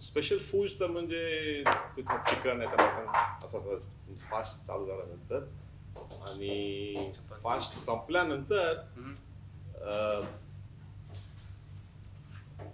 Special foods तर म्हणजे chicken आहे तर मटन असं फास्ट चालू झाल्यानंतर आणि फास्ट संपल्यानंतर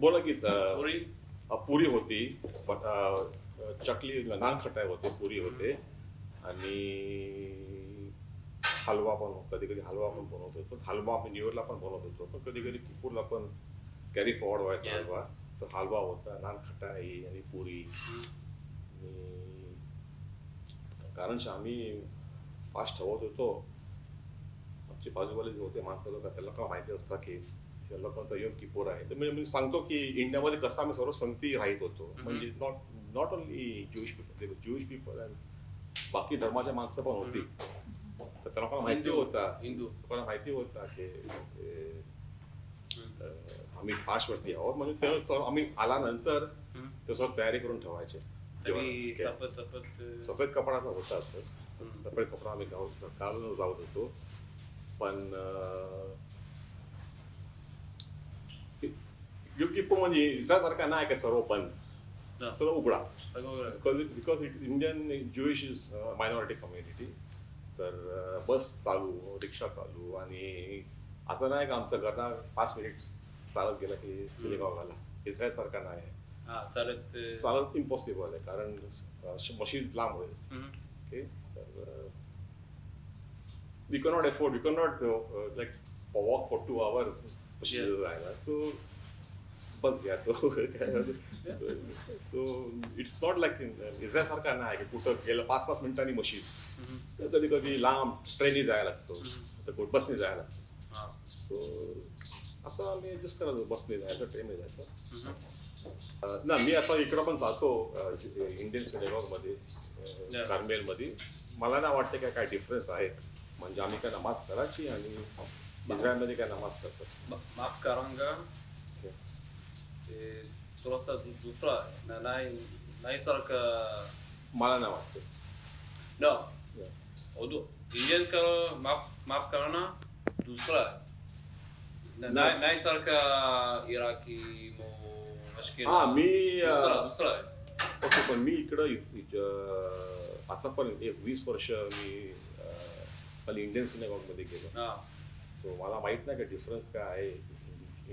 बोला की पुरी होती, चकली नान खटाई होते, पुरी होते आणि हलवा पण कधी कधी हलवा पण बनवत होतो. हलवा आम्ही न्यू इयरला पण बनवत होतो, पण कधी कधी किपूरला पण कॅरी फॉरवर्ड व्हायचा हलवा. तर हलवा होता, नान खटाई आणि पुरी. कारण आम्ही फास्ट हवत होतो. आमचे बाजूवाले जे होते माणसं लोक त्याला का माहिती होतं की याला पण तर योम किपोर आहे. तर मी सांगतो की इंडियामध्ये कसं आम्ही सर्व संगती राहत होतो. म्हणजे not only Jewish people, Jewish people आणि बाकी धर्माच्या माणसं पण होती. तर त्याला पण माहिती होता, लोकांना माहिती होता की आम्ही फास्ट वरती आहोत. म्हणजे ते आम्ही आल्यानंतर ते सर्व तयारी करून ठेवायचे. सफेद कपडा तर होता असतंच, सफेद कपडा आम्ही घालून जात होतो. पण युकिपो म्हणजे इस्रायलसारखा नाही का सर्व बंद, सर्व उघडा. Because it Indian Jewish is minority community. तर बस चालू, रिक्षा चालू आणि असं नाही का आमचं घरनं 5 मिनिट चालत गेलं की सिनेगॉगला. इस्रायलसारखा नाही चालत इम्पॉसिबल आहे कारण मशीद लांब होईल. ओके, तर we cannot afford, we cannot like walk for 2 hours मशीद जायला. सो बस घ्या. So it's not like Israel सारखा नाही की कुठं गेलं 5-5 मिनिटांनी मशीद. कधी कधी लांब ट्रेननी जायला लागतो, तर बसने जायला लागतो. सो असं आम्ही ऍडजस्ट करायचो, बसने जायचं, ट्रेनने जायचं. ना मी आता इकडं पण जातो इंडियन सिनेगॉगमध्ये, कार्मेलमध्ये. मला नाही वाटतं काय डिफरन्स आहे. म्हणजे आम्ही काय नमाज करायची आणि इस्रायलमध्ये काय नमाज करतात. माफ करांगा थोडासा दुसरा नाही सारखं मला नाही वाटतं. इंडियन का माफ करना दूसरा नाही सारखा इराकी हा मी दुसरा आहे. ओके, पण मी इकडं आता पण 20 वर्ष मी इंडियन सिनेगॉगमध्ये गेलो. सो मला माहित नाही का डिफरन्स काय आहे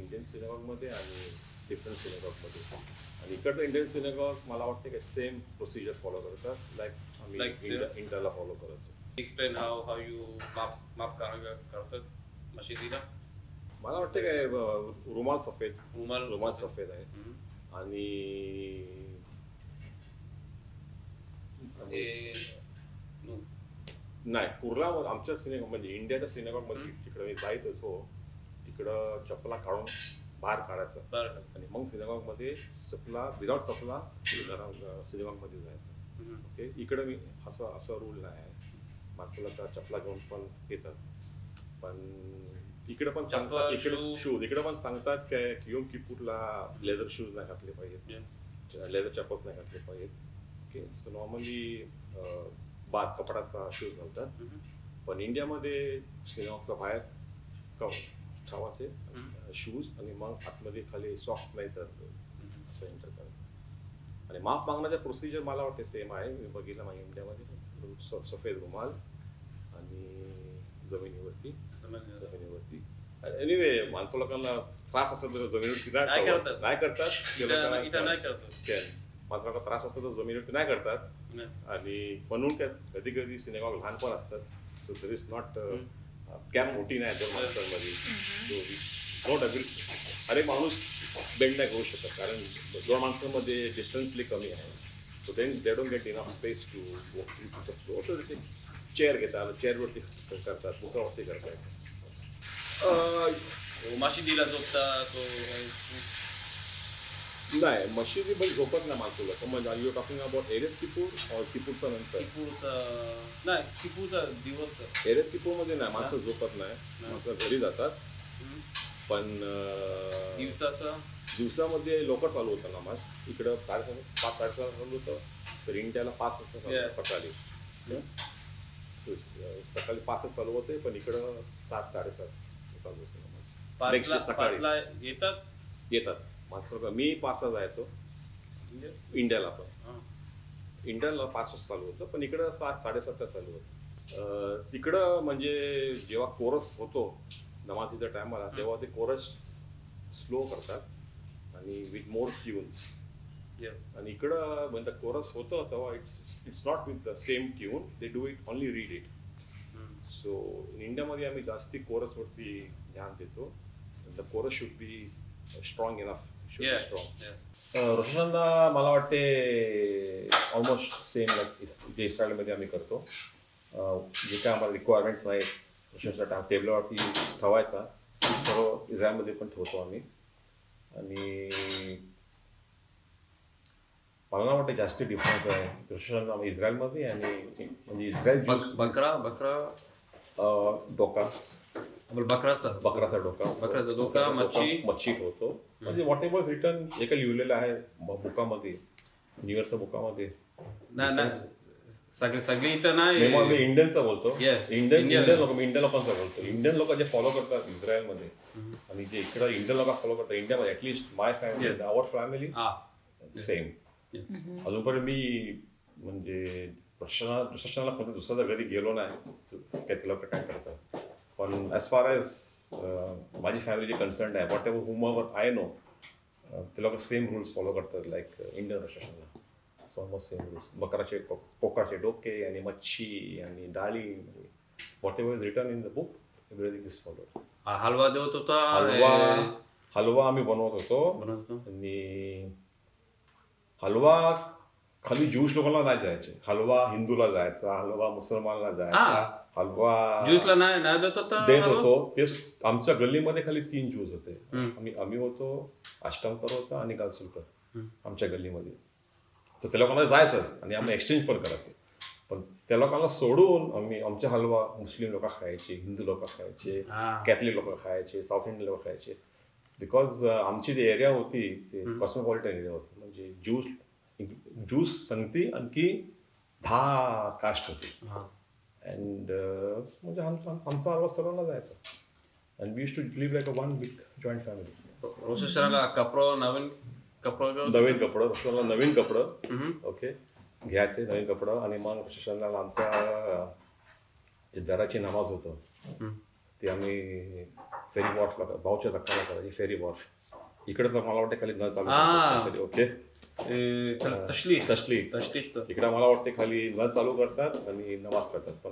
इंडियन सिनेगॉगमध्ये आणि डिफरंट सिनेगॉगमध्ये. आणि इकडचं इंडियन सिनेगॉग मला वाटतं की सेम प्रोसिजर फॉलो करतात, लाईक आम्ही इंडियाला फॉलो करायचो. एक्सप्लेन हाऊ यू माफ करतात मशिदीला. मला वाटतं काय रुमाल सफेद आहे आणि नाही कुर्ला आमच्या सिनेगॉग म्हणजे इंडियाच्या सिनेगॉगमध्ये तिकडं मी जायचं होतो, तिकडं चपला काढून बाहेर काढायचं आणि मग सिनेगॉगमध्ये चपला विदाउट चपला सिनेगॉगमध्ये जायचं. ओके, इकडं मी असं रूल नाही आहे. माणसाला त्या चपला घेऊन पण येतात, पण इकडे पण सांगतात शूज इकडे पण सांगतात काय की योम किपूरला लेदर शूज नाही घातले पाहिजेत, लेदर चप्पल्स नाही घातले पाहिजेत. ओके, सो नॉर्मली बाद कपडाचा शूज घालतात. पण इंडियामध्ये सिनेगॉगचा बाहेर ठेवायचे शूज आणि मग आतमध्ये खाली सॉफ्ट नाही तर असं एंटर करायचं. आणि माफ मागण्याचा प्रोसिजर मला वाटते सेम आहे. मी बघितलं माझ्या इंडियामध्ये सफेद रुमाल आणि जमिनीवरती. एनिवे माणसं लोकांना त्रास असला तर जमिनीवरती नाही करतात. माणसं लोकांना त्रास असला तर जमिनीवरती नाही करतात. आणि म्हणून काय कधी कधी सिनेगॉग लहान पण असतात. So there is not gap मोठी नाही 2 माणसांमध्ये. सो नॉट अग्री अरे माणूस बेंड नाही करू शकत कारण 2 माणसांमध्ये डिस्टन्सली कमी आहे. So then they don't get enough space to walk to the floor. So ते चेअर घेतात, चेअरवरती करतात, बुकावरती करतात. मशिदीला झोपता तो नाही, मशिदी पण झोपत नाही माणसं लोक. म्हणजे यू टॉकिंग अबाउट एरेत किपूर और किपूरचा नंतर किपूरचा दिवस एरेत किपूरमध्ये नाही माणसं झोपत नाही, माणसं घरी जातात. पण दिवसामध्ये लवकर चालू होतं नमाज. इकडं 5-7 चालू होतं, तर इंडियाला 5 वाजता सकाळी. सकाळी 5 चालू होते, पण इकडं 7-7:30 चालू होते नमाज. नेक्स्ट सकाळी येतात माणसं. मी 5ला जायचो, इंडियाला पण इंडियाला 5 वाजता चालू होतं, पण इकडं 7-7:30 चालू होतं. तिकडं म्हणजे जेव्हा कोरस होतो नमाजीच्या टायमाला, तेव्हा ते कोरस स्लो करतात आणि विथ मोर ट्यून्स. आणि इकडं म्हणजे कोरस होतं तेव्हा it's not with the same tune, they do it only read it. So इंडियामध्ये आम्ही जास्ती कोरसवरती ध्यान देतो. The chorus should be strong enough, should be strong. Rosh Hashanah मला वाटते ऑलमोस्ट सेम जे इस्रायलमध्ये आम्ही करतो. जे काय आम्हाला रिक्वायरमेंट्स आहेत रोश हशाना टेबलवरती ठेवायचा, सर्व इस्रायलमध्ये पण ठेवतो आम्ही. आणि मला नाही वाटतं जास्ती डिफरन्स आहे रोश हशाना इस्रायलमध्ये आणि म्हणजे इस्रायल बकरा डोका, बकराचा डोका, मच्छी ठेवतो. म्हणजे व्हॉट एव्हर रिटर्न जे काही लिहिलेलं आहे बुकामध्ये, न्यू इयरच्या बुकामध्ये. सगळी इथं नाही, इंडियनचा बोलतो, इंडियन लोकांचा बोलतो. इंडियन लोक जे फॉलो करतात इस्रायलमध्ये आणि जे इकडे इंडियन लोक फॉलो करतात इंडियामध्ये, ऍटलीस्ट माय फॅमिली, आवर फॅमिली सेम. अजूनपर्यंत मी म्हणजे प्रशासनाला कोणत्या दुसऱ्या घरी गेलो नाही काय ते लोक काय करतात. पण ॲज फार ॲज माझी फॅमिली जे कन्सर्न आहे, whatever whomever I know, ते लोक सेम रूल्स फॉलो करतात लाईक इंडियन प्रशासनाला. So almost same rules. बकराचे कोकराचे डोके आणि मच्छी आणि डाळी, whatever is return in the book, everything is followed. हलवा देत होता, हलवा आम्ही बनवत होतो. आणि हलवा खाली ज्यूश लोकांना नाही जायचे, हलवा हिंदूला जायचा, हलवा मुसलमानला जायचा. हलवा ज्यूसला नाही देत होतो. ते आमच्या गल्लीमध्ये खाली 3 ज्यूस होते. आम्ही होतो, अष्टमकर होता आणि गालसुलकर आमच्या गल्लीमध्ये. तर त्या लोकांना जायचंच आणि आम्ही एक्सचेंज पण करायचो. पण त्या लोकांना सोडून आम्ही आमचे हलवा मुस्लिम लोक खायचे, हिंदू लोक खायचे, कॅथलिक लोक खायचे, साऊथ इंडियन लोक खायचे. बिकॉज आमची जी एरिया होती ते कॉस्मोपॉलिटन एरिया होती. म्हणजे ज्यूस संगती आणखी 10 कास्ट होती. अँड म्हणजे आमचा हलवा सर्वांना जायचा. And we used to live like a one big joint family. Rosh हशानाला नवीन कपडं ओके घ्यायचे, नवीन कपडं. आणि मग रोश हशानाला आमचा जे दराची नमाज होतं ते आम्ही फेरी वॉर्फला, भाऊच्या धक्काला करायची फेरी वॉर्फ. इकडे तर मला वाटते खाली न चालू, ओके तसली इकडे मला वाटते खाली नळ चालू करतात आणि नमाज करतात. पण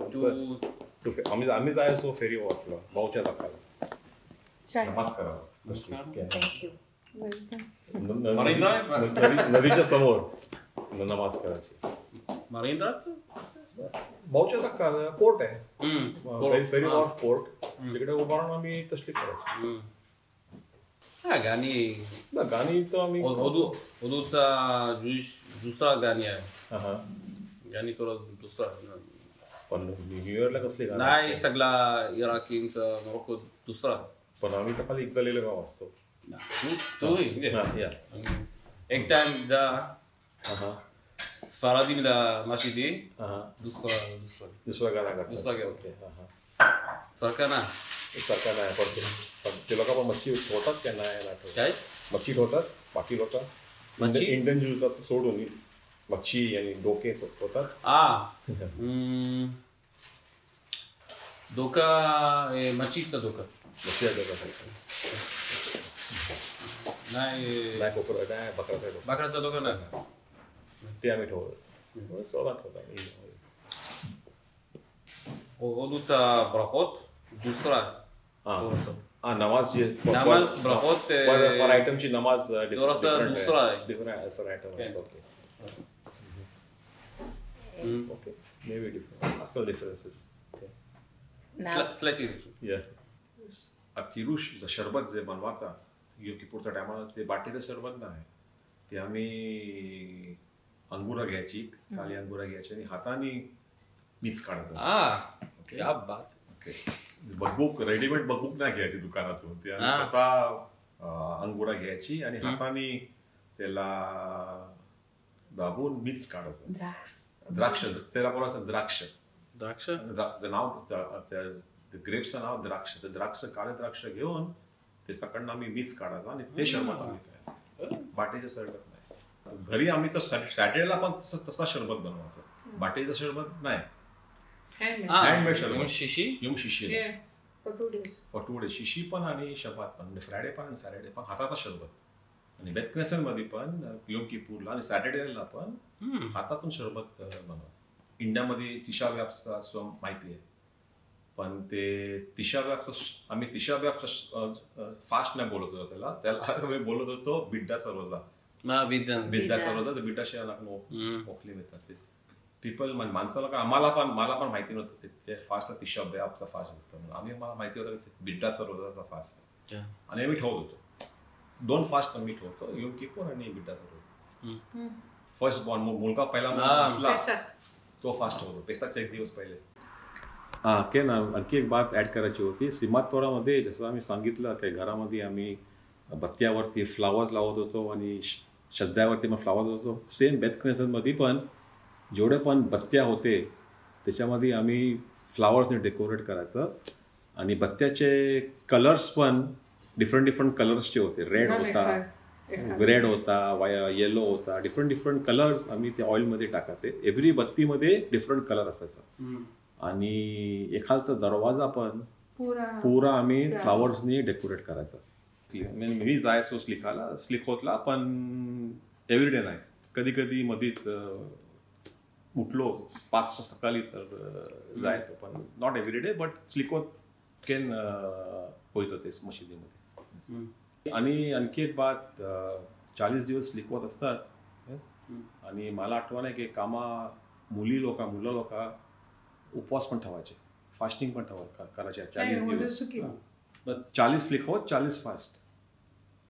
आम्ही जायचो फेरी वॉर्फला भाऊच्या धक्काला नमाज करावा. नदीच्या समोर नमाज करायची. भाऊच्या धक्का पोर्ट आहे, फेरी वॉर्फ पोर्ट, तिकडे उभा राहून आम्ही तसली करायची. गाणी तर आम्ही हुदूचा दुसरा गाणी आहे, गाणी करत दुसरा. पण न्यू इयरला कसली गाणी नाही, सगळा इराकींचा मोरोको दुसरा. पण आम्ही तर खाली इकलेलं गाव असतो. एक टाइम जा स्फारादी मशिदी दुसरा गाणं सारखं ना सारखा नाही पडतो. ते लोक पण मच्छी ठेवतात का नाही? काय मच्छी ठेवतात बाकी लोक, इंडियन ज्यूस सोडून मच्छी आणि डोके ठेवतात. डोका मच्छीचा डोका नाही, कोकरा नाही, बकराचा डोका नाही, ते आम्ही ठेवतो. सोडा ठेवतात. हुदूचा ब्राखोत दुसरा नमाज ब्राखोत पर आयटमची नमाज दुसरा different item. Okay may be different असं डिफरन्सेस किरुश शरबत जे बनवायचा योम किपूरच्या टायमाला, ते बाटीचं शरबत नाही, ते आम्ही अंगुरा घ्यायची, काली अंगुरा घ्यायची आणि हाताने मीच काढायचा. ओके बकबूक, रेडीमेड बकबूक नाही घ्यायची दुकानातून, ते आम्ही स्वतः अंगुरा घ्यायची आणि हाताने त्याला दाबून मीच काढायचं. द्राक्ष त्याला बोलायचं द्राक्ष नाव, ग्रेप्सचं नाव द्राक्ष. तर काळे द्राक्ष घेऊन ते सकडनं आम्ही मीच काढायचा आणि ते शरबत आम्ही बाटीचे सरबत नाही. घरी आम्ही तर सॅटर्डेला पण तसा शरबत बनवायचा, बाटलीचं शरबत नाही, हँडमेड शरबत. शिशी शिशी Yeah, for 2 days. पटवडे, शिशी पण आणि शबात पण, म्हणजे फ्रायडे पण आणि सॅटर्डे पण हाताचा शरबत. आणि बेथ क्नेसेल मध्ये पण योम किपूरला आणि सॅटर्डेला पण हातातून शरबत बनवायचं. इंडियामध्ये तिशा व्यापचा माहिती आहे, पण ते तिशा व्यापचा आम्ही तिशा व्यापचा फास्ट नाही बोलत होतो, त्याला आम्ही बोलत होतो बिड्डाचा रोजा. बिड्डाचा रोजा तर बिड्डाशी मोकली मिळतात पीपल. माणसाला मला पण माहिती नव्हतं ते फास्ट तिशा व्यापचा फास्ट होतं. मला माहिती होतं बिड्डाचा रोजाचा फास्ट, आणि आम्ही ठेवत होतो 2 फास्ट आम्ही ठेवतो, योम किपूर आणि बिड्डाचा रोजा. फर्स्ट बॉर्न मुलगा पहिला असला तो फास्ट होतो, पेसाचा 1 दिवस पहिले. के ना आणखी एक बात ऍड करायची होती. सीमातोरामध्ये जसं आम्ही सांगितलं की घरामध्ये आम्ही बत्त्यावरती फ्लावर्स लावत होतो आणि श्रद्धावरती मग फ्लावर्स होतो. सेम बेथ क्नेसेलमध्ये पण जेवढे पण बत्त्या होते त्याच्यामध्ये आम्ही फ्लावर्सने डेकोरेट करायचं, आणि बत्त्याचे कलर्स पण डिफरंट कलर्सचे होते. रेड होता, येलो होता, डिफरंट कलर्स आम्ही त्या ऑइलमध्ये टाकायचे. एव्हरी बत्तीमध्ये डिफरंट कलर असायचा, आणि एखादचा दरवाजा पण पुरा आम्ही फ्लावर्सनी डेकोरेट करायचा. मी जायचो स्लिखोतला, पण एव्हरीडे नाही, कधी कधी मधीत उठलो 5 सकाळी तर जायचं, पण नॉट एव्हरीडे, बट स्लिखोत केन होत होते मशिदीमध्ये. आणि आणखी एक बात, 40 दिवस स्लिखोत असतात, आणि मला आठवण आहे की मुलं लोक उपवास पण ठेवायचे, फास्टिंग पण करायचे 40 दिवस. 40 स्लिखोत, 40 फास्ट.